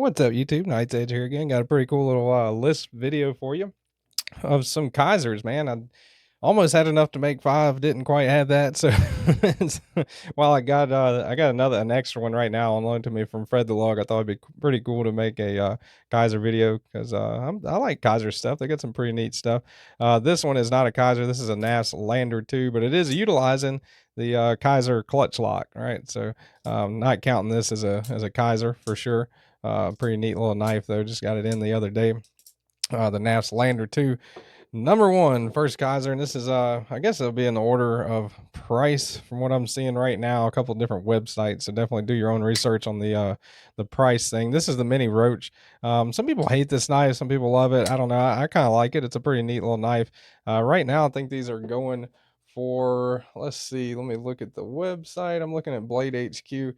What's up, YouTube? Night's Edge here again. Got a pretty cool little list video for you of some Kizers, man. I almost had enough to make 5, didn't quite have that. So while I got an extra one right now on loan to me from Fred the Log, I thought it'd be pretty cool to make a Kizer video because I like Kizer stuff. They got some pretty neat stuff. This one is not a Kizer. This is a NAS Lander 2, but it is utilizing the Kizer clutch lock, right? So not counting this as a Kizer for sure. Pretty neat little knife though. Just got it in the other day. The NAS Lander 2. Number 1, first Kizer, and this is I guess it'll be in the order of price from what I'm seeing right now. A couple of different websites, so definitely do your own research on the price thing. This is the Mini Roach. Some people hate this knife, some people love it. I don't know. I kind of like it. It's a pretty neat little knife. Right now, I think these are going for, let's see, let me look at the website. I'm looking at BladeHQ.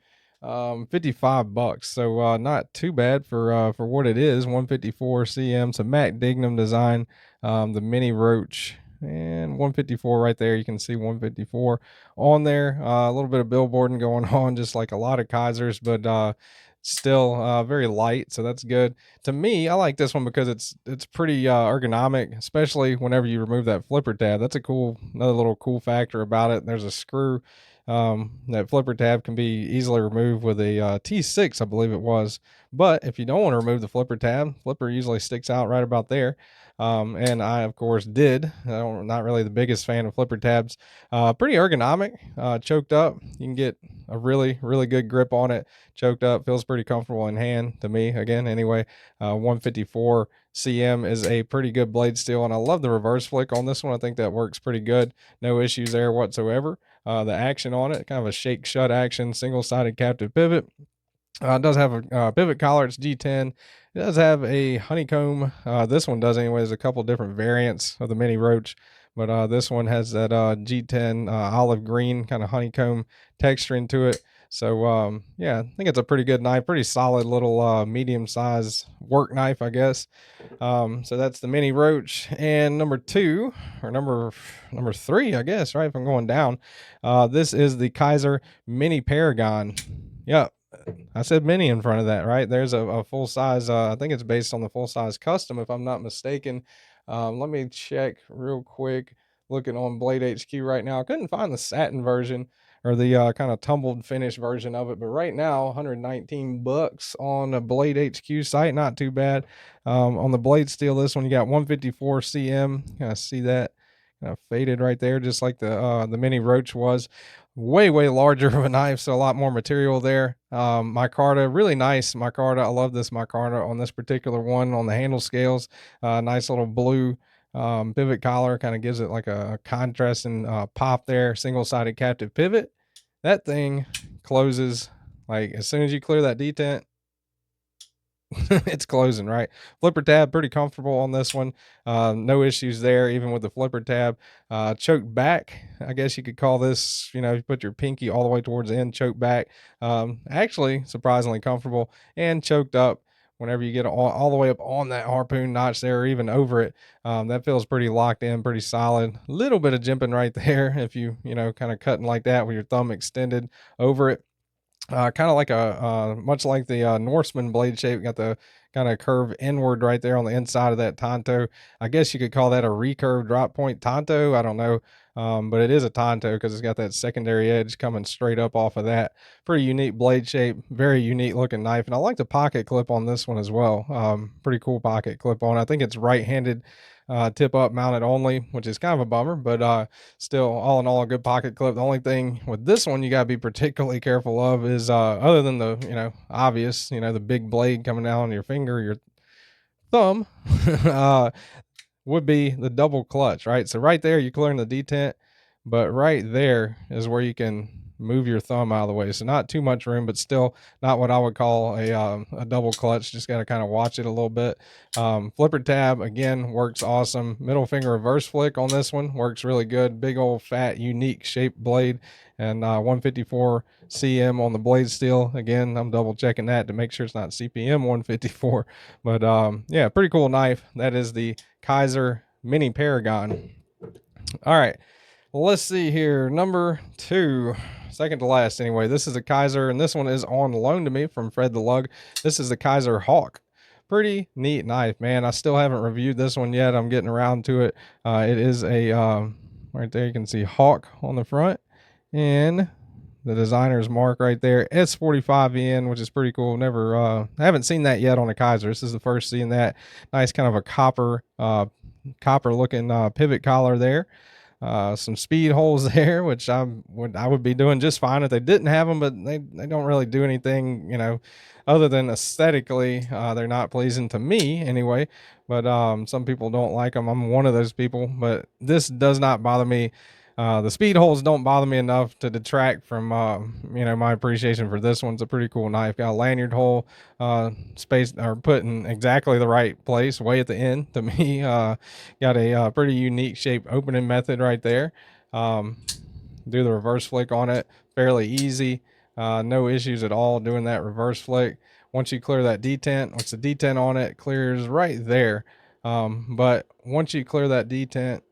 55 bucks, so not too bad for what it is. 154 cm, it's a Mac Dignum design, the Mini Roach, and 154 right there. You can see 154 on there. A little bit of billboarding going on, just like a lot of Kizers, but still very light, so that's good. To me, I like this one because it's pretty ergonomic, especially whenever you remove that flipper tab. That's another little cool factor about it. There's a screw. That flipper tab can be easily removed with a T6, I believe it was. But if you don't want to remove the flipper tab, flipper usually sticks out right about there. And I, of course, did. I'm not really the biggest fan of flipper tabs. Pretty ergonomic, choked up. You can get a really, really good grip on it. Choked up, feels pretty comfortable in hand to me. Again, anyway, 154 cm is a pretty good blade steel, and I love the reverse flick on this one. I think that works pretty good. No issues there whatsoever. The action on it, kind of a shake shut action, single-sided captive pivot. It does have a pivot collar. It's G10. It does have a honeycomb. This one does anyways. A couple different variants of the Mini Roach, but this one has that G10 olive green kind of honeycomb texture into it. So yeah, I think it's a pretty good knife, pretty solid little medium-sized work knife, I guess. So that's the Mini Roach. And number 2, or number 3, I guess, right? If I'm going down, this is the Kizer Mini Paragon. Yep. I said mini in front of that, right? There's a full size. I think it's based on the full size custom, if I'm not mistaken. Let me check real quick. Looking on BladeHQ right now, I couldn't find the satin version or the kind of tumbled finish version of it, but right now 119 bucks on a BladeHQ site, not too bad. On the blade steel, this one you got 154 cm. Kind of see that kind of faded right there, just like the Mini Roach was. Way larger of a knife, so a lot more material there. Micarta, really nice micarta. I love this micarta on this particular one on the handle scales. Nice little blue pivot collar, kind of gives it like a contrasting pop there. Single-sided captive pivot. That thing closes like as soon as you clear that detent. It's closing, right? Flipper tab, pretty comfortable on this one. No issues there, even with the flipper tab. Choke back, I guess you could call this, you know, you put your pinky all the way towards the end, choke back. Actually, surprisingly comfortable, and choked up whenever you get all the way up on that harpoon notch there, or even over it. That feels pretty locked in, pretty solid. Little bit of jimping right there if you know, kind of cutting like that with your thumb extended over it. Kind of like much like the Norseman blade shape, got the kind of curve inward right there on the inside of that tanto. I guess you could call that a recurve drop point tanto. I don't know, but it is a tanto because it's got that secondary edge coming straight up off of that. Pretty unique blade shape, very unique looking knife, and I like the pocket clip on this one as well. Pretty cool pocket clip on. I think it's right-handed. Tip up mounted only, which is kind of a bummer, but still all in all a good pocket clip. The only thing with this one you got to be particularly careful of is other than the, you know, obvious, you know, the big blade coming down on your finger, your thumb, would be the double clutch, right? So right there you're clearing the detent, but right there is where you can move your thumb out of the way. So not too much room, but still not what I would call a double clutch. Just got to kind of watch it a little bit. Flipper tab, again, works awesome. Middle finger reverse flick on this one works really good. Big old fat unique shaped blade, and 154 cm on the blade steel. Again, I'm double checking that to make sure it's not CPM 154, but yeah, pretty cool knife. That is the Kizer Mini Paragon. All right, let's see here. Number 2, second to last anyway. This is a Kizer, and this one is on loan to me from Fred the Lug. This is the Kizer Hawk. Pretty neat knife, man. I still haven't reviewed this one yet. I'm getting around to it. It is a, right there you can see Hawk on the front, and the designer's mark right there, S45EN, which is pretty cool. Never, haven't seen that yet on a Kizer. This is the first seeing that. Nice kind of a copper looking pivot collar there. Some speed holes there, which I would be doing just fine if they didn't have them, but they don't really do anything, you know, other than aesthetically. They're not pleasing to me anyway, but some people don't like them. I'm one of those people, but this does not bother me. The speed holes don't bother me enough to detract from, you know, my appreciation for this one. It's a pretty cool knife. Got a lanyard hole space or put in exactly the right place, way at the end to me. Got a pretty unique shape opening method right there. Do the reverse flick on it, fairly easy. No issues at all doing that reverse flick. Once you clear that detent, once the detent on it clears right there. But once you clear that detent,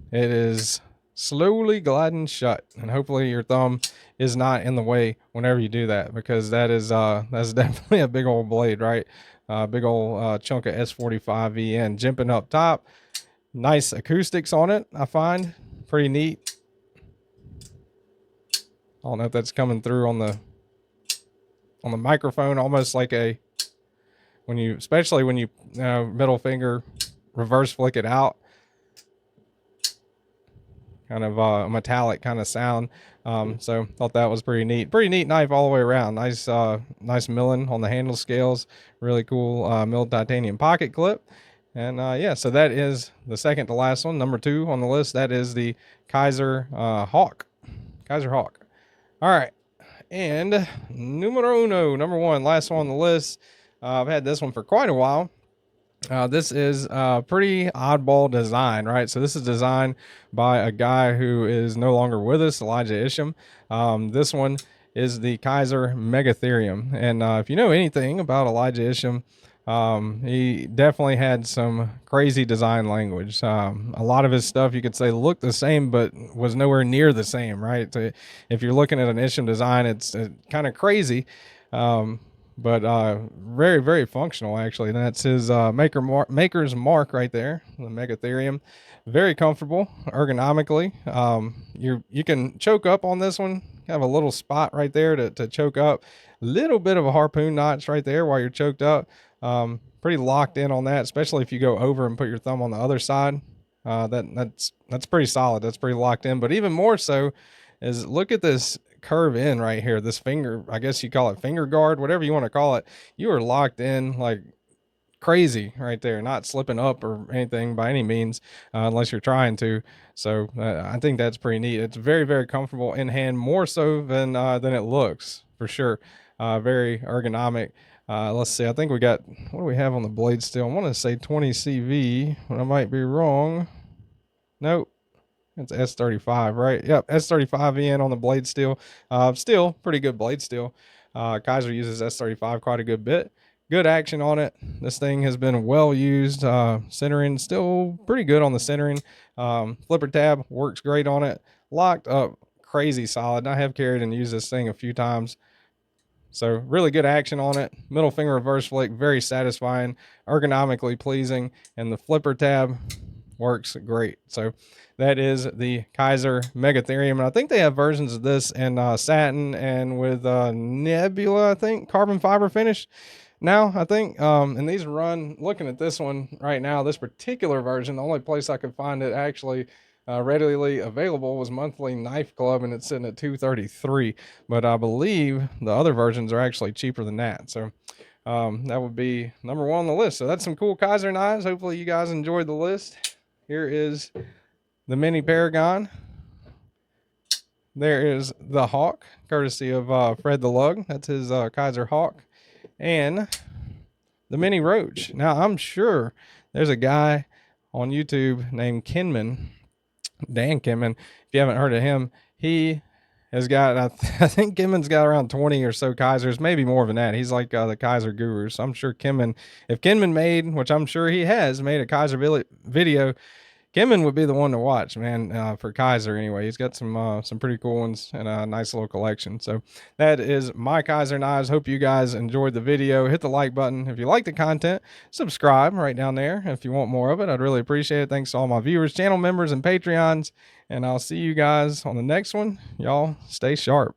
it is slowly gliding shut, and hopefully your thumb is not in the way whenever you do that, because that's definitely a big old blade, right? Big old chunk of S45EN jimping up top. Nice acoustics on it, I find pretty neat. I don't know if that's coming through on the microphone, almost like a especially when you middle finger reverse flick it out. Kind of a metallic kind of sound. So thought that was pretty neat knife all the way around. Nice milling on the handle scales, really cool milled titanium pocket clip. And yeah, so that is the second to last one, number 2 on the list. That is the Kizer Hawk. All right, and numero uno, number 1, last one on the list. I've had this one for quite a while. This is a pretty oddball design, right? So this is designed by a guy who is no longer with us, Elijah Isham. This one is the Kizer Megatherium. And if you know anything about Elijah Isham, he definitely had some crazy design language. A lot of his stuff you could say looked the same, but was nowhere near the same, right? So if you're looking at an Isham design, it's kind of crazy. But very, very functional, actually. And that's his maker's mark right there, the Megatherium. Very comfortable ergonomically. You can choke up on this one. Have a little spot right there to choke up. A little bit of a harpoon notch right there while you're choked up. Pretty locked in on that, especially if you go over and put your thumb on the other side. That's pretty solid. That's pretty locked in. But even more so is look at this curve in right here, this finger, I guess you call it finger guard, whatever you want to call it. You are locked in like crazy right there, not slipping up or anything by any means, unless you're trying to. So I think that's pretty neat. It's very, very comfortable in hand, more so than it looks, for sure. Very ergonomic. Let's see, I think we got, what do we have on the blade steel? I want to say 20 CV, but I might be wrong. Nope. It's S35, right? Yep, S35EN on the blade steel. Still pretty good blade steel. Kizer uses S35 quite a good bit. Good action on it. This thing has been well used. Centering still pretty good on the centering. Flipper tab works great on it. Locked up crazy solid. I have carried and used this thing a few times. So really good action on it. Middle finger reverse flick, very satisfying, ergonomically pleasing, and the flipper tab works great. So that is the Kizer Megatherium, and I think they have versions of this in satin and with nebula, I think, carbon fiber finish now, I think. And these run, looking at this one right now, this particular version, the only place I could find it actually readily available was Monthly Knife Club, and it's sitting at $233. But I believe the other versions are actually cheaper than that. So that would be number 1 on the list. So that's some cool Kizer knives. Hopefully you guys enjoyed the list. Here is the Mini Paragon. There is the Hawk, courtesy of Fred the Lug. That's his Kizer Hawk. And the Mini Roach. Now, I'm sure there's a guy on YouTube named Kenman, Dan Kenman. If you haven't heard of him, he has got, I think Kenman's got around 20 or so Kizers, maybe more than that. He's like the Kizer guru. So I'm sure Kenman, if Kenman made, which I'm sure he has, made a Kizer video, Kenman would be the one to watch, man, for Kizer anyway. He's got some pretty cool ones and a nice little collection. So that is my Kizer Knives. Hope you guys enjoyed the video. Hit the like button if you like the content. Subscribe right down there if you want more of it. I'd really appreciate it. Thanks to all my viewers, channel members, and Patreons. And I'll see you guys on the next one. Y'all stay sharp.